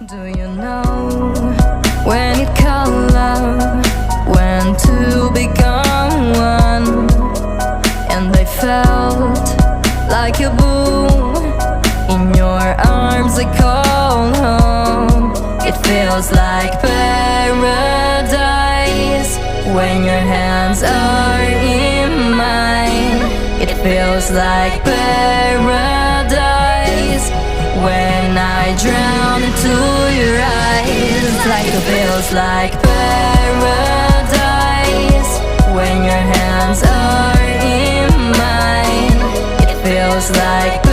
Do you know when it called love, when two become one? And I felt like a boom in your arms. I call home. It feels like paradise when your hands are in mine. It feels like paradise when I drown into your eyes. Like it feels like paradise when your hands are in mine. It feels like